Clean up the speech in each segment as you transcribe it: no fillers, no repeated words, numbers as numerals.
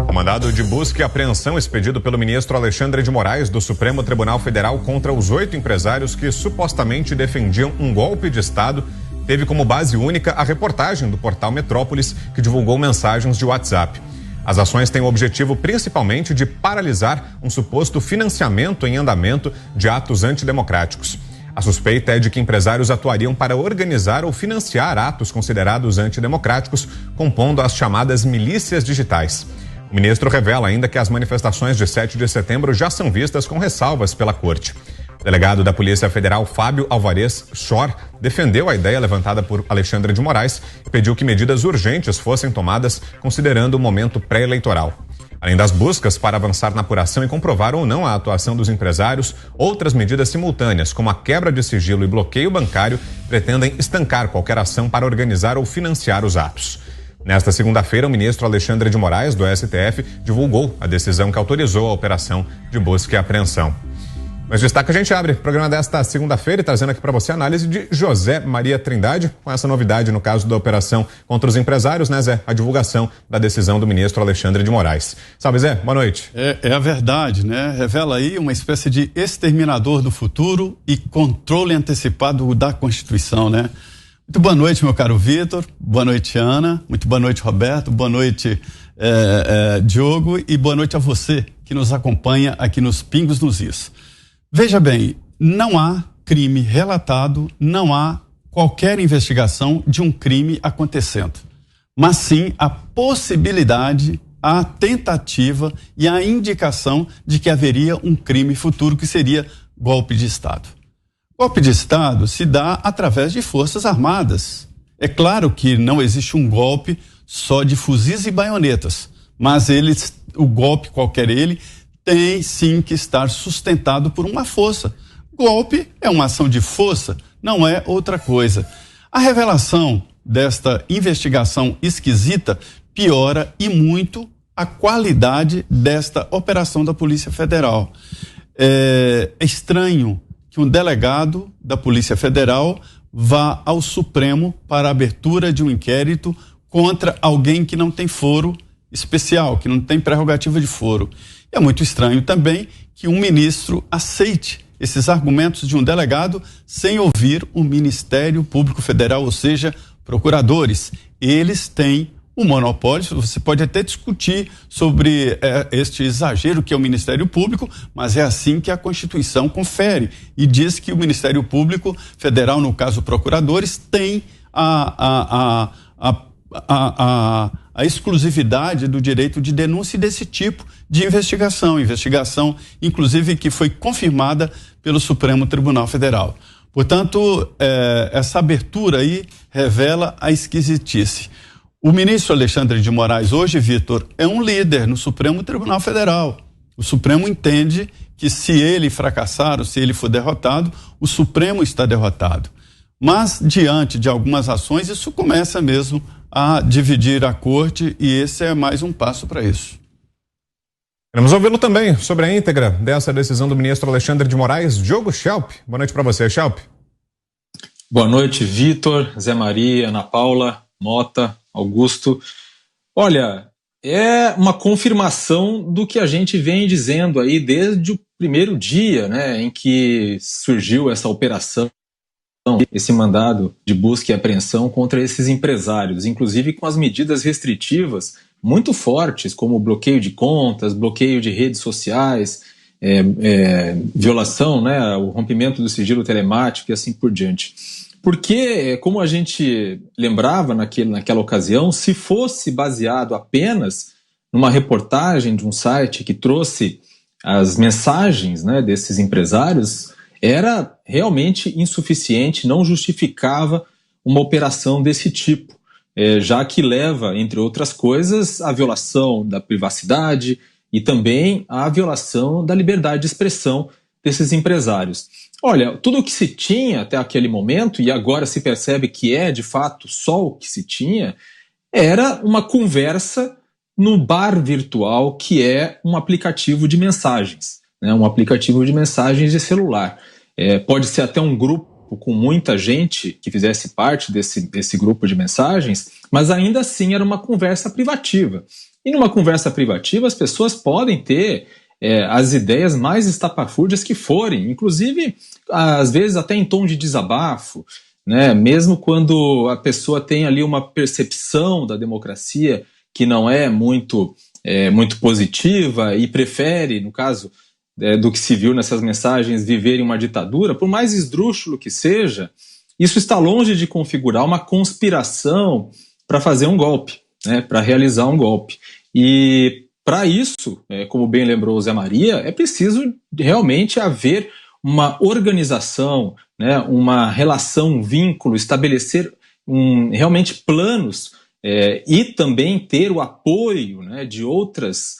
O mandado de busca e apreensão expedido pelo ministro Alexandre de Moraes do Supremo Tribunal Federal contra os 8 empresários que supostamente defendiam um golpe de Estado teve como base única a reportagem do portal Metrópolis, que divulgou mensagens de WhatsApp. As ações têm o objetivo principalmente de paralisar um suposto financiamento em andamento de atos antidemocráticos. A suspeita é de que empresários atuariam para organizar ou financiar atos considerados antidemocráticos, compondo as chamadas milícias digitais. O ministro revela ainda que as manifestações de 7 de setembro já são vistas com ressalvas pela Corte. O delegado da Polícia Federal, Fábio Alvarez Schor, defendeu a ideia levantada por Alexandre de Moraes e pediu que medidas urgentes fossem tomadas considerando o momento pré-eleitoral. Além das buscas para avançar na apuração e comprovar ou não a atuação dos empresários, outras medidas simultâneas, como a quebra de sigilo e bloqueio bancário, pretendem estancar qualquer ação para organizar ou financiar os atos. Nesta segunda-feira, o ministro Alexandre de Moraes, do STF, divulgou a decisão que autorizou a operação de busca e apreensão. Mas destaque, a gente abre o programa desta segunda-feira e trazendo aqui para você a análise de José Maria Trindade, com essa novidade no caso da operação contra os empresários, né, Zé? A divulgação da decisão do ministro Alexandre de Moraes. Salve, Zé, boa noite. É a verdade, né? Revela aí uma espécie de exterminador do futuro e controle antecipado da Constituição, né? Muito boa noite, meu caro Vitor, boa noite, Ana, muito boa noite, Roberto, boa noite, Diogo, e boa noite a você que nos acompanha aqui nos Pingos nos Is. Veja bem, não há crime relatado, não há qualquer investigação de um crime acontecendo, mas sim a possibilidade, a tentativa e a indicação de que haveria um crime futuro que seria golpe de Estado. Golpe de Estado se dá através de forças armadas. É claro que não existe um golpe só de fuzis e baionetas, mas o golpe, qualquer ele, tem sim que estar sustentado por uma força. Golpe é uma ação de força, não é outra coisa. A revelação desta investigação esquisita piora e muito a qualidade desta operação da Polícia Federal. É estranho que um delegado da Polícia Federal vá ao Supremo para a abertura de um inquérito contra alguém que não tem foro especial, que não tem prerrogativa de foro. E é muito estranho também que um ministro aceite esses argumentos de um delegado sem ouvir o Ministério Público Federal, ou seja, procuradores. Eles têm um monopólio, você pode até discutir sobre este exagero que é o Ministério Público, mas é assim que a Constituição confere e diz que o Ministério Público Federal, no caso procuradores, tem a exclusividade do direito de denúncia desse tipo de investigação, inclusive que foi confirmada pelo Supremo Tribunal Federal. Portanto, essa abertura aí revela a esquisitice. O ministro Alexandre de Moraes hoje, Vitor, é um líder no Supremo Tribunal Federal. O Supremo entende que se ele fracassar ou se ele for derrotado, o Supremo está derrotado. Mas, diante de algumas ações, isso começa mesmo a dividir a corte e esse é mais um passo para isso. Queremos ouvi-lo também sobre a íntegra dessa decisão do ministro Alexandre de Moraes. Diogo Schelp, boa noite para você, Schelp. Boa noite, Vitor, Zé Maria, Ana Paula, Mota, Augusto. Olha, é uma confirmação do que a gente vem dizendo aí desde o primeiro dia, né, em que surgiu essa operação, esse mandado de busca e apreensão contra esses empresários, inclusive com as medidas restritivas muito fortes, como o bloqueio de contas, bloqueio de redes sociais, violação, né, o rompimento do sigilo telemático e assim por diante. Porque, como a gente lembrava naquela ocasião, se fosse baseado apenas numa reportagem de um site que trouxe as mensagens, né, desses empresários, era realmente insuficiente, não justificava uma operação desse tipo, já que leva, entre outras coisas, à violação da privacidade e também à violação da liberdade de expressão desses empresários. Olha, tudo o que se tinha até aquele momento, e agora se percebe que é de fato só o que se tinha, era uma conversa no bar virtual, que é um aplicativo de mensagens, né, um aplicativo de mensagens de celular. Pode ser até um grupo grupo com muita gente que fizesse parte desse grupo de mensagens, mas ainda assim era uma conversa privativa. E numa conversa privativa as pessoas podem ter as ideias mais estapafúrdias que forem, inclusive às vezes até em tom de desabafo, né? Mesmo quando a pessoa tem ali uma percepção da democracia que não é muito positiva e prefere, no caso do que se viu nessas mensagens, viver em uma ditadura, por mais esdrúxulo que seja, isso está longe de configurar uma conspiração para fazer um golpe, né? Para realizar um golpe. E para isso, como bem lembrou o Zé Maria, é preciso realmente haver uma organização, né? Uma relação, um vínculo, estabelecer realmente planos e também ter o apoio, né, de outras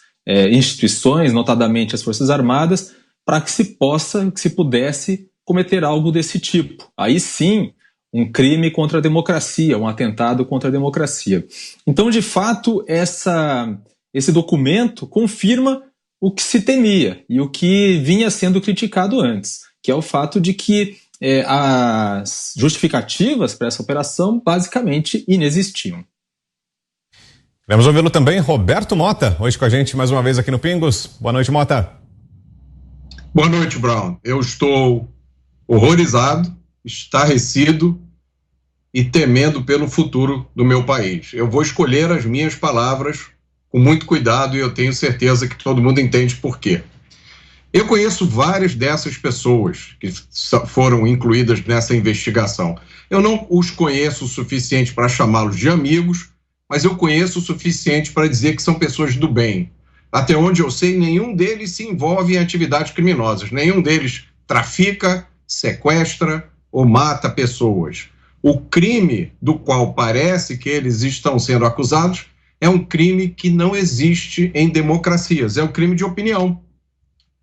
instituições, notadamente as Forças Armadas, para que se pudesse cometer algo desse tipo. Aí sim, um crime contra a democracia, um atentado contra a democracia. Então, de fato, esse documento confirma o que se temia e o que vinha sendo criticado antes, que é o fato de que as justificativas para essa operação basicamente inexistiam. Vamos ouvi-lo também, Roberto Mota, hoje com a gente mais uma vez aqui no Pingos. Boa noite, Mota. Boa noite, Brown. Eu estou horrorizado, estarrecido e temendo pelo futuro do meu país. Eu vou escolher as minhas palavras com muito cuidado e eu tenho certeza que todo mundo entende por quê. Eu conheço várias dessas pessoas que foram incluídas nessa investigação. Eu não os conheço o suficiente para chamá-los de amigos, mas eu conheço o suficiente para dizer que são pessoas do bem. Até onde eu sei, nenhum deles se envolve em atividades criminosas, nenhum deles trafica, sequestra ou mata pessoas. O crime do qual parece que eles estão sendo acusados é um crime que não existe em democracias, é o crime de opinião.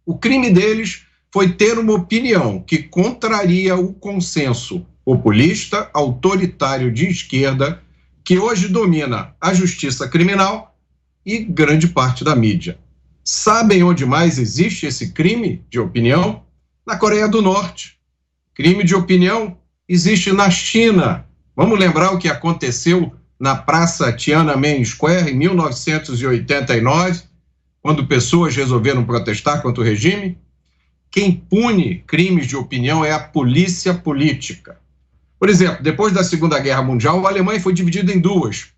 O crime deles foi ter uma opinião que contraria o consenso populista, autoritário de esquerda, que hoje domina a justiça criminal e grande parte da mídia. Sabem onde mais existe esse crime de opinião? Na Coreia do Norte. Crime de opinião existe na China. Vamos lembrar o que aconteceu na Praça Tiananmen Square em 1989, quando pessoas resolveram protestar contra o regime? Quem pune crimes de opinião é a polícia política. Por exemplo, depois da Segunda Guerra Mundial, a Alemanha foi dividida em duas.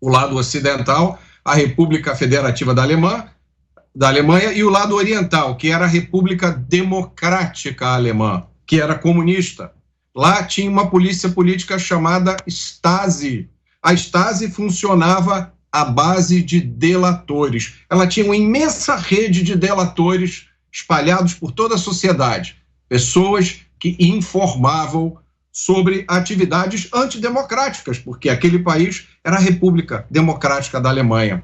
O lado ocidental, a República Federativa da Alemanha, e o lado oriental, que era a República Democrática Alemã, que era comunista. Lá tinha uma polícia política chamada Stasi. A Stasi funcionava à base de delatores. Ela tinha uma imensa rede de delatores espalhados por toda a sociedade. Pessoas que informavam sobre atividades antidemocráticas, porque aquele país era a República Democrática da Alemanha.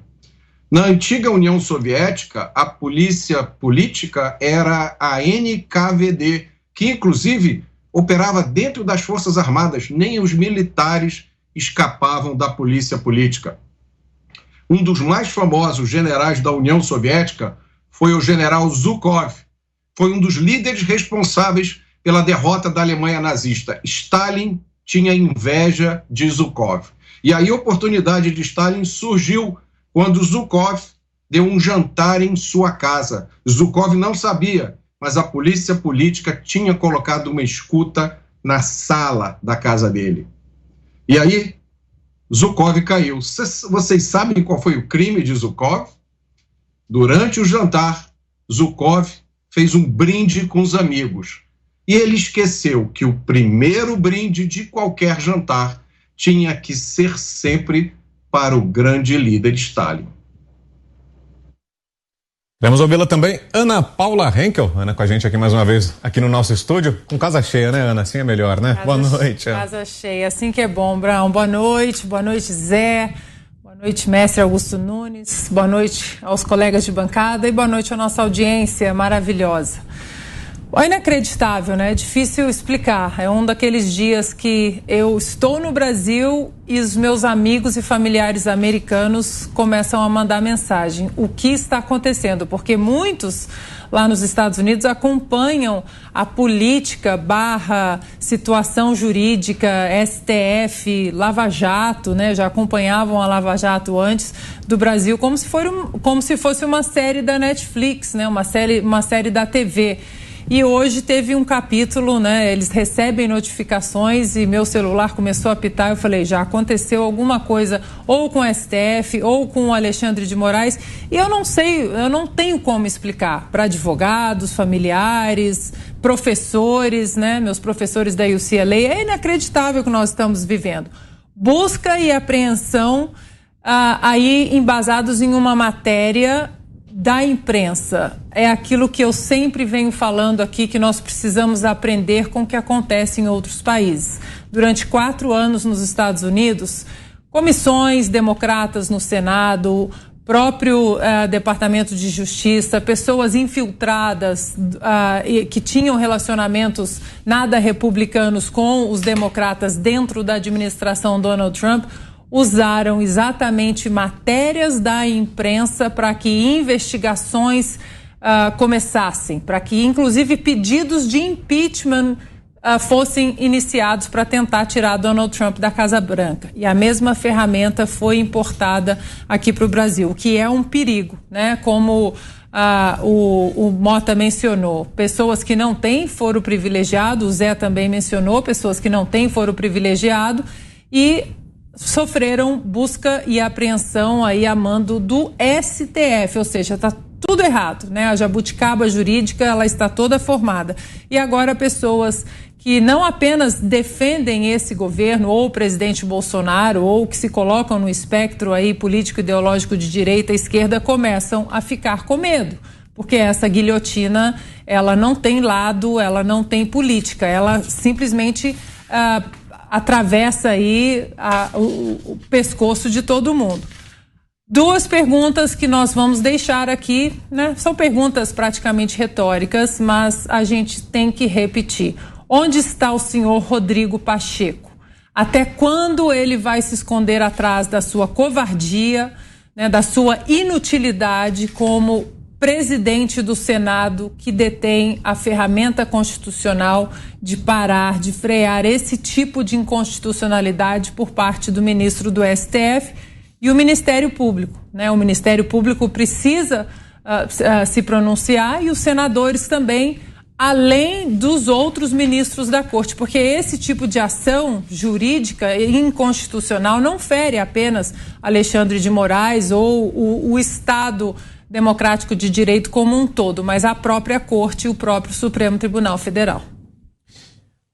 Na antiga União Soviética, a polícia política era a NKVD, que inclusive operava dentro das Forças Armadas, nem os militares escapavam da polícia política. Um dos mais famosos generais da União Soviética foi o general Zhukov. Foi um dos líderes responsáveis pela derrota da Alemanha nazista. Stalin tinha inveja de Zhukov. E aí a oportunidade de Stalin surgiu quando Zhukov deu um jantar em sua casa. Zhukov não sabia, mas a polícia política tinha colocado uma escuta na sala da casa dele. E aí Zhukov caiu. Vocês sabem qual foi o crime de Zhukov? Durante o jantar, Zhukov fez um brinde com os amigos. E ele esqueceu que o primeiro brinde de qualquer jantar tinha que ser sempre para o grande líder Stalin. Vamos ouvi-la também, Ana Paula Henkel. Ana com a gente aqui mais uma vez, aqui no nosso estúdio. Com casa cheia, né, Ana? Assim é melhor, né? Boa noite. Casa cheia, assim que é bom, Brown. Boa noite, Zé. Boa noite, mestre Augusto Nunes. Boa noite aos colegas de bancada e boa noite à nossa audiência maravilhosa. É inacreditável, né? É difícil explicar. É um daqueles dias que eu estou no Brasil e os meus amigos e familiares americanos começam a mandar mensagem. O que está acontecendo? Porque muitos lá nos Estados Unidos acompanham a política / situação jurídica, STF, Lava Jato, né? Já acompanhavam a Lava Jato antes do Brasil como se fosse uma série da Netflix, né? Uma série da TV. E hoje teve um capítulo, né? Eles recebem notificações e meu celular começou a apitar. Eu falei, já aconteceu alguma coisa ou com o STF ou com o Alexandre de Moraes. E eu não sei, eu não tenho como explicar para advogados, familiares, professores, né? Meus professores da UCLA. É inacreditável o que nós estamos vivendo. Busca e apreensão aí embasados em uma matéria da imprensa. É aquilo que eu sempre venho falando aqui, que nós precisamos aprender com o que acontece em outros países. Durante 4 anos nos Estados Unidos, comissões democratas no Senado, próprio Departamento de Justiça, pessoas infiltradas que tinham relacionamentos nada republicanos com os democratas dentro da administração Donald Trump, usaram exatamente matérias da imprensa para que investigações começassem, para que inclusive pedidos de impeachment fossem iniciados para tentar tirar Donald Trump da Casa Branca. E a mesma ferramenta foi importada aqui para o Brasil, o que é um perigo, né? Como o Mota mencionou, pessoas que não têm foro privilegiado, o Zé também mencionou, pessoas que não têm foro privilegiado e sofreram busca e apreensão aí a mando do STF, ou seja, está tudo errado, né? A jabuticaba jurídica, ela está toda formada. E agora pessoas que não apenas defendem esse governo ou o presidente Bolsonaro ou que se colocam no espectro aí político-ideológico de direita e esquerda começam a ficar com medo, porque essa guilhotina, ela não tem lado, ela não tem política, ela simplesmente atravessa aí o pescoço de todo mundo. 2 perguntas que nós vamos deixar aqui, né? São perguntas praticamente retóricas, mas a gente tem que repetir. Onde está o senhor Rodrigo Pacheco? Até quando ele vai se esconder atrás da sua covardia, né, da sua inutilidade como presidente do Senado, que detém a ferramenta constitucional de parar, de frear esse tipo de inconstitucionalidade por parte do ministro do STF e o Ministério Público, né? O Ministério Público precisa se pronunciar e os senadores também, além dos outros ministros da Corte, porque esse tipo de ação jurídica e inconstitucional não fere apenas Alexandre de Moraes ou o Estado democrático de direito como um todo, mas a própria Corte e o próprio Supremo Tribunal Federal.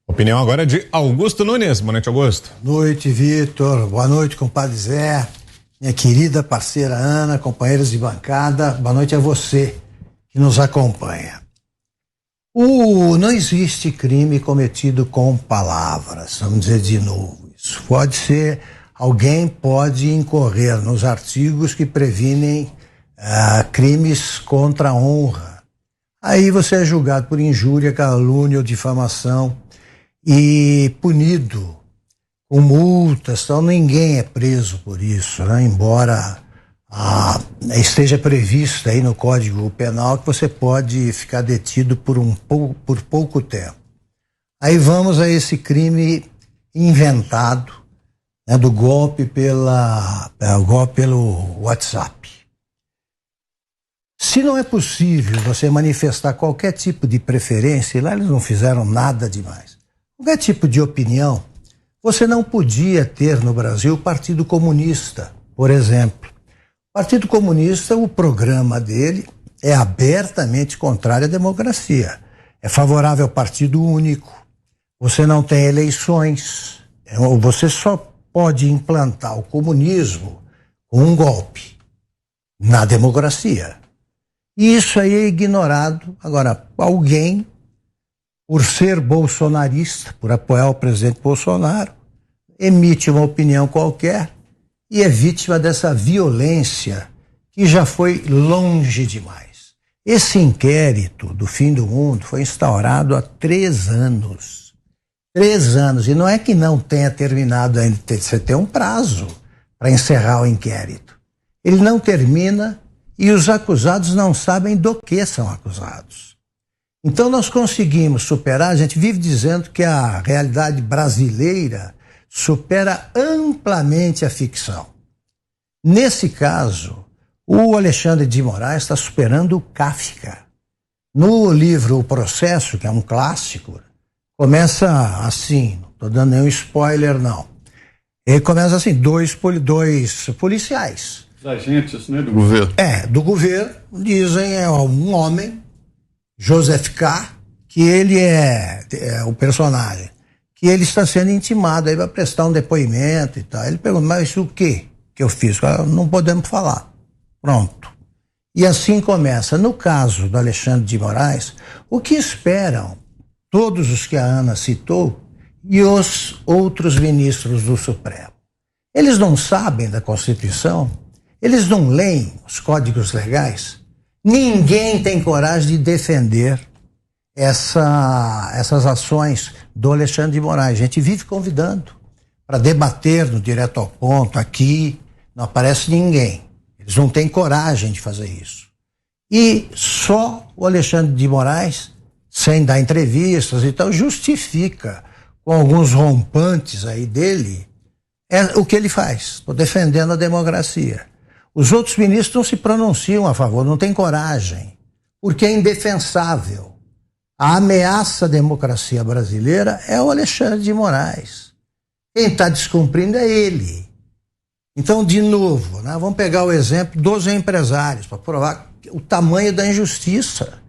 Opinião agora de Augusto Nunes. Boa noite, Augusto. Boa noite, Vitor. Boa noite, compadre Zé. Minha querida parceira Ana, companheiros de bancada. Boa noite a você que nos acompanha. Não existe crime cometido com palavras, vamos dizer de novo. Isso pode ser, alguém pode incorrer nos artigos que previnem crimes contra a honra. Aí você é julgado por injúria, calúnia ou difamação e punido com multas, então ninguém é preso por isso, né? Embora esteja previsto aí no Código Penal que você pode ficar detido por pouco tempo. Aí vamos a esse crime inventado, né, do golpe pelo WhatsApp. Se não é possível você manifestar qualquer tipo de preferência, e lá eles não fizeram nada demais, qualquer tipo de opinião, você não podia ter no Brasil o Partido Comunista, por exemplo. O Partido Comunista, o programa dele é abertamente contrário à democracia. É favorável ao partido único. Você não tem eleições. Você só pode implantar o comunismo com um golpe na democracia. E isso aí é ignorado. Agora, alguém, por ser bolsonarista, por apoiar o presidente Bolsonaro, emite uma opinião qualquer e é vítima dessa violência que já foi longe demais. Esse inquérito do fim do mundo foi instaurado há 3 anos. 3 anos. E não é que não tenha terminado ainda. Você tem um prazo para encerrar o inquérito. Ele não termina e os acusados não sabem do que são acusados. Então nós conseguimos superar, a gente vive dizendo que a realidade brasileira supera amplamente a ficção. Nesse caso, o Alexandre de Moraes está superando o Kafka. No livro O Processo, que é um clássico, começa assim, não estou dando nenhum spoiler não. Ele começa assim, dois policiais. Os agentes, né, do governo. Do governo, dizem, é um homem, Joseph K., que ele é o personagem, que ele está sendo intimado aí para prestar um depoimento e tal. Ele pergunta, mas o que eu fiz? Não podemos falar. Pronto. E assim começa. No caso do Alexandre de Moraes, o que esperam todos os que a Ana citou e os outros ministros do Supremo? Eles não sabem da Constituição? Eles não leem os códigos legais? Ninguém tem coragem de defender essas ações do Alexandre de Moraes. A gente vive convidando para debater no Direto ao Ponto, aqui, não aparece ninguém. Eles não têm coragem de fazer isso. E só o Alexandre de Moraes, sem dar entrevistas e tal, justifica com alguns rompantes aí dele o que ele faz. Estou defendendo a democracia. Os outros ministros não se pronunciam a favor, não têm coragem, porque é indefensável. A ameaça à democracia brasileira é o Alexandre de Moraes. Quem está descumprindo é ele. Então, de novo, né, vamos pegar o exemplo dos empresários, para provar o tamanho da injustiça.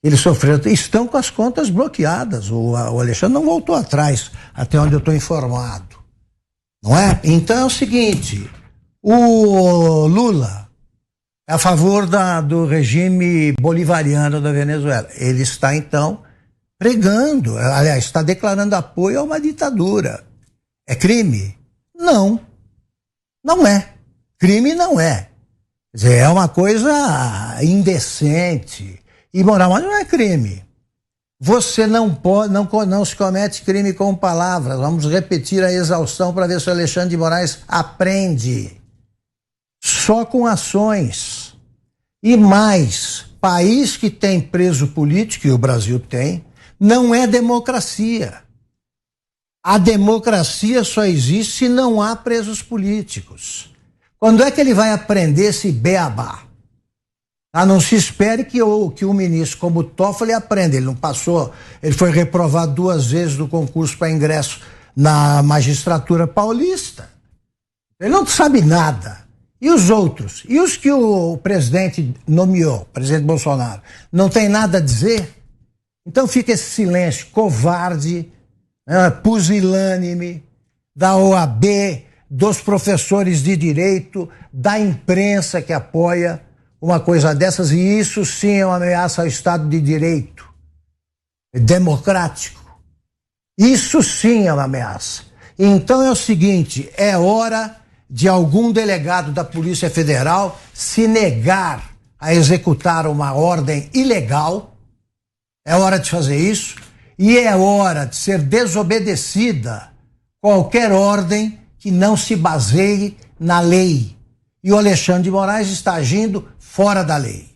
Eles sofreram, estão com as contas bloqueadas. O Alexandre não voltou atrás, até onde eu estou informado. Não é? Então é o seguinte... O Lula é a favor do regime bolivariano da Venezuela. Ele está, então, pregando, aliás, está declarando apoio a uma ditadura. É crime? Não. Não é. Crime não é. Quer dizer, é uma coisa indecente, imoral, mas não é crime. Você não se comete crime com palavras. Vamos repetir a exaustão para ver se o Alexandre de Moraes aprende. Só com ações. E mais, país que tem preso político, e o Brasil tem, não é democracia. A democracia só existe se não há presos políticos. Quando é que ele vai aprender esse beabá? Não se espere que um ministro como o Toffoli aprenda. Ele não passou, ele foi reprovado 2 vezes do concurso para ingresso na magistratura paulista. Ele não sabe nada. E os outros? E os que o presidente nomeou, o presidente Bolsonaro, não tem nada a dizer? Então fica esse silêncio covarde, pusilânime, da OAB, dos professores de direito, da imprensa que apoia uma coisa dessas, e isso sim é uma ameaça ao Estado de Direito democrático. Isso sim é uma ameaça. Então é o seguinte, é hora de algum delegado da Polícia Federal se negar a executar uma ordem ilegal. É hora de fazer isso. E é hora de ser desobedecida qualquer ordem que não se baseie na lei. E o Alexandre de Moraes está agindo fora da lei.